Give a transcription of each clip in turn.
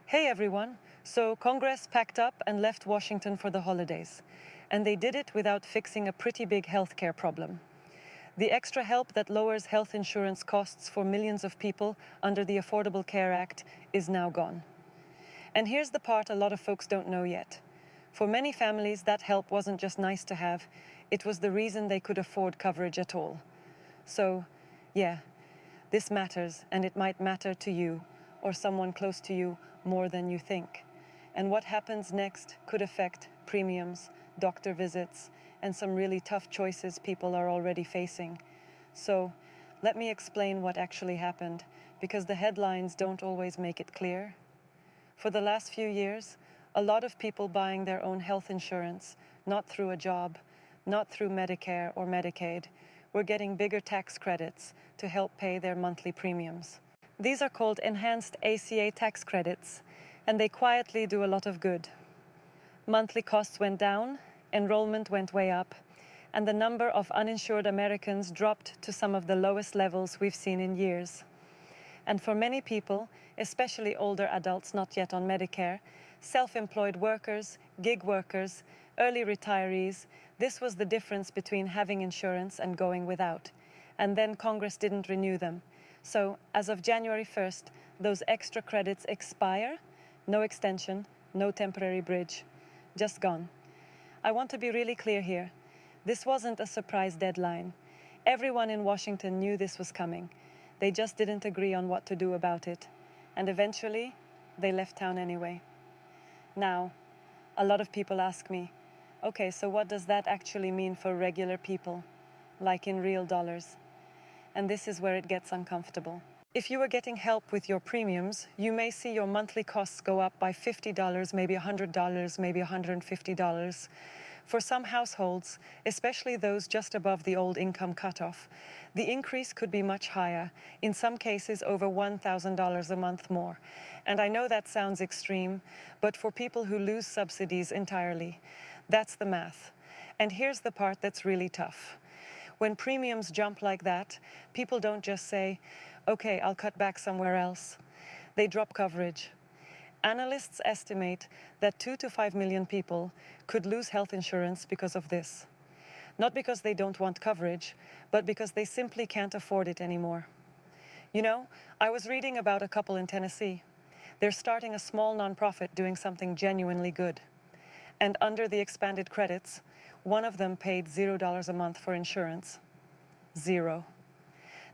Hey everyone! So Congress packed up and left Washington for the holidays. And they did it without fixing a pretty big healthcare problem. The extra help that lowers health insurance costs for millions of people under the Affordable Care Act is now gone. And here's the part a lot of folks don't know yet. For many families, that help wasn't just nice to have, it was the reason they could afford coverage at all. So, yeah, this matters, and it might matter to you or someone close to you more than you think. And what happens next could affect premiums, doctor visits, and some really tough choices people are already facing. So, let me explain what actually happened, because the headlines don't always make it clear. For the last few years, a lot of people buying their own health insurance, not through a job, not through Medicare or Medicaid, were getting bigger tax credits to help pay their monthly premiums. These are called enhanced ACA tax credits, and they quietly do a lot of good. Monthly costs went down, enrollment went way up, and the number of uninsured Americans dropped to some of the lowest levels we've seen in years. And for many people, especially older adults not yet on Medicare, self-employed workers, gig workers, early retirees, this was the difference between having insurance and going without. And then Congress didn't renew them. So, as of January 1st, those extra credits expire. No extension, no temporary bridge. Just gone. I want to be really clear here. This wasn't a surprise deadline. Everyone in Washington knew this was coming. They just didn't agree on what to do about it. And eventually, they left town anyway. Now, a lot of people ask me, okay, so what does that actually mean for regular people, like in real dollars? And this is where it gets uncomfortable. If you are getting help with your premiums, you may see your monthly costs go up by $50, maybe $100, maybe $150. For some households, especially those just above the old income cutoff, the increase could be much higher, in some cases over $1,000 a month more. And I know that sounds extreme, but for people who lose subsidies entirely, that's the math. And here's the part that's really tough. When premiums jump like that, people don't just say, okay, I'll cut back somewhere else. They drop coverage. Analysts estimate that 2 to 5 million people could lose health insurance because of this. Not because they don't want coverage, but because they simply can't afford it anymore. You know, I was reading about a couple in Tennessee. They're starting a small nonprofit doing something genuinely good. And under the expanded credits, one of them paid $0 a month for insurance. Zero.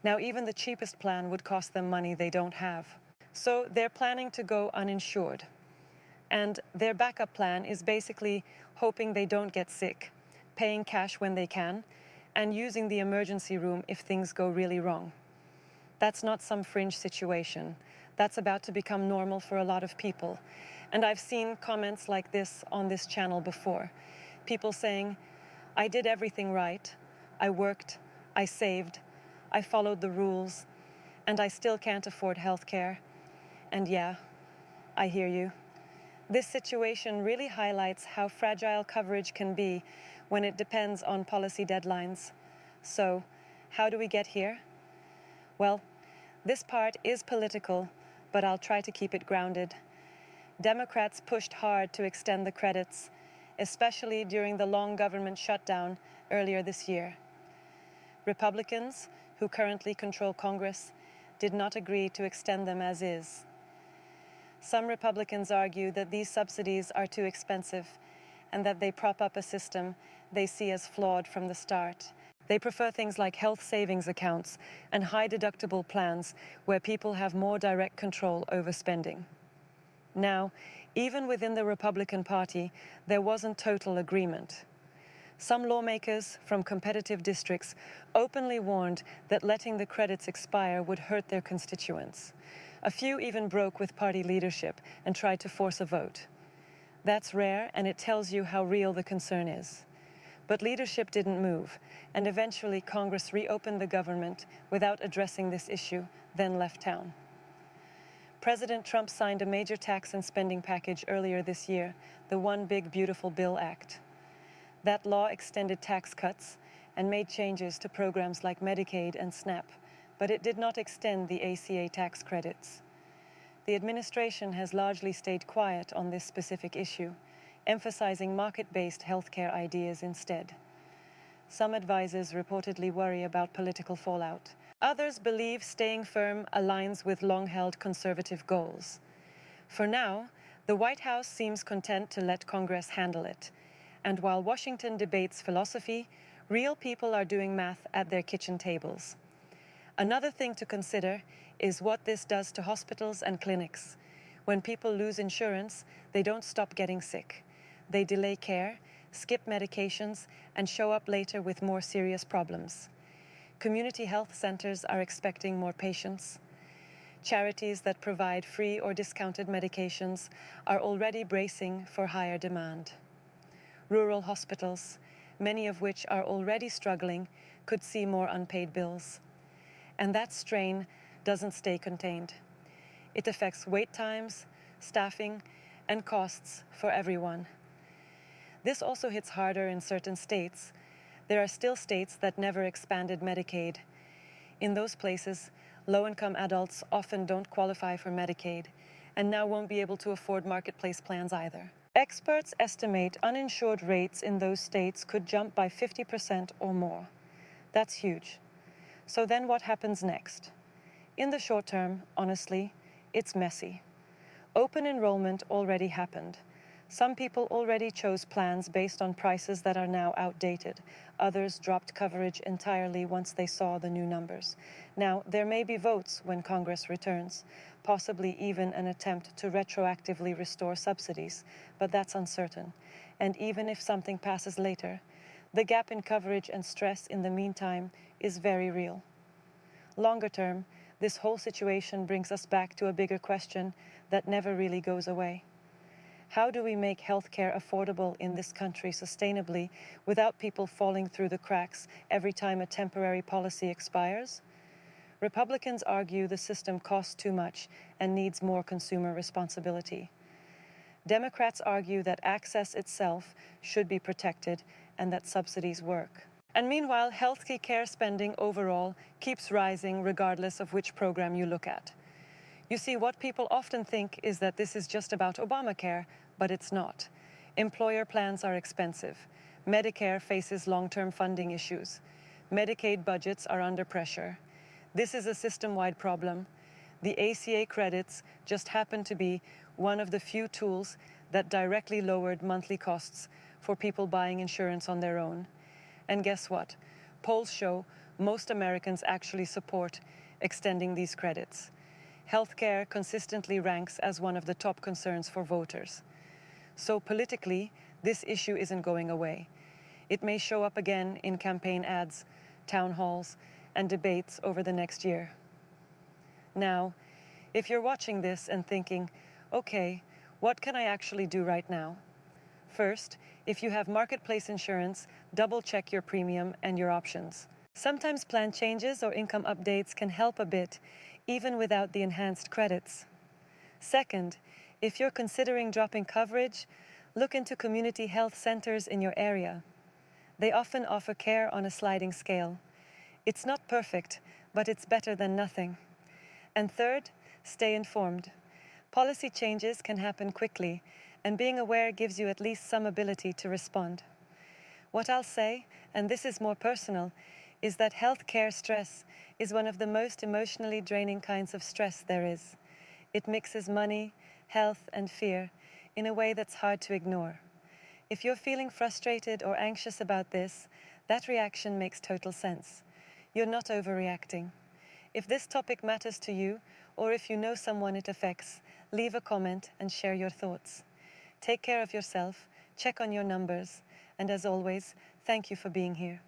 Now, even the cheapest plan would cost them money they don't have. So they're planning to go uninsured. And their backup plan is basically hoping they don't get sick, paying cash when they can, and using the emergency room if things go really wrong. That's not some fringe situation. That's about to become normal for a lot of people. And I've seen comments like this on this channel before. People saying, I did everything right. I worked, I saved, I followed the rules, and I still can't afford health care. And yeah, I hear you. This situation really highlights how fragile coverage can be when it depends on policy deadlines. So, how do we get here? Well, this part is political, but I'll try to keep it grounded. Democrats pushed hard to extend the credits, especially during the long government shutdown earlier this year. Republicans, who currently control Congress, did not agree to extend them as is. Some Republicans argue that these subsidies are too expensive and that they prop up a system they see as flawed from the start. They prefer things like health savings accounts and high-deductible plans where people have more direct control over spending. Now, even within the Republican Party, there wasn't total agreement. Some lawmakers from competitive districts openly warned that letting the credits expire would hurt their constituents. A few even broke with party leadership and tried to force a vote. That's rare, and it tells you how real the concern is. But leadership didn't move, and eventually Congress reopened the government without addressing this issue, then left town. President Trump signed a major tax and spending package earlier this year, the One Big Beautiful Bill Act. That law extended tax cuts and made changes to programs like Medicaid and SNAP, but it did not extend the ACA tax credits. The administration has largely stayed quiet on this specific issue, emphasizing market-based healthcare ideas instead. Some advisors reportedly worry about political fallout. Others believe staying firm aligns with long-held conservative goals. For now, the White House seems content to let Congress handle it. And while Washington debates philosophy, real people are doing math at their kitchen tables. Another thing to consider is what this does to hospitals and clinics. When people lose insurance, they don't stop getting sick. They delay care, skip medications, and show up later with more serious problems. Community health centers are expecting more patients. Charities that provide free or discounted medications are already bracing for higher demand. Rural hospitals, many of which are already struggling, could see more unpaid bills. And that strain doesn't stay contained. It affects wait times, staffing, and costs for everyone. This also hits harder in certain states. There are still states that never expanded Medicaid. In those places, low-income adults often don't qualify for Medicaid and now won't be able to afford marketplace plans either. Experts estimate uninsured rates in those states could jump by 50% or more. That's huge. So then what happens next? In the short term, honestly, it's messy. Open enrollment already happened. Some people already chose plans based on prices that are now outdated. Others dropped coverage entirely once they saw the new numbers. Now, there may be votes when Congress returns, possibly even an attempt to retroactively restore subsidies, but that's uncertain. And even if something passes later, the gap in coverage and stress in the meantime is very real. Longer term, this whole situation brings us back to a bigger question that never really goes away. How do we make healthcare affordable in this country sustainably without people falling through the cracks every time a temporary policy expires? Republicans argue the system costs too much and needs more consumer responsibility. Democrats argue that access itself should be protected and that subsidies work. And meanwhile, healthcare spending overall keeps rising regardless of which program you look at. You see, what people often think is that this is just about Obamacare, but it's not. Employer plans are expensive. Medicare faces long-term funding issues. Medicaid budgets are under pressure. This is a system-wide problem. The ACA credits just happen to be one of the few tools that directly lowered monthly costs for people buying insurance on their own. And guess what? Polls show most Americans actually support extending these credits. Healthcare consistently ranks as one of the top concerns for voters. So politically, this issue isn't going away. It may show up again in campaign ads, town halls, and debates over the next year. Now, if you're watching this and thinking, okay, what can I actually do right now? First, if you have marketplace insurance, double-check your premium and your options. Sometimes plan changes or income updates can help a bit, even without the enhanced credits. Second, if you're considering dropping coverage, look into community health centers in your area. They often offer care on a sliding scale. It's not perfect, but it's better than nothing. And third, stay informed. Policy changes can happen quickly, and being aware gives you at least some ability to respond. What I'll say, and this is more personal, is that healthcare stress is one of the most emotionally draining kinds of stress there is. It mixes money, health, and fear in a way that's hard to ignore. If you're feeling frustrated or anxious about this, that reaction makes total sense. You're not overreacting. If this topic matters to you, or if you know someone it affects, leave a comment and share your thoughts. Take care of yourself, check on your numbers, and as always, thank you for being here.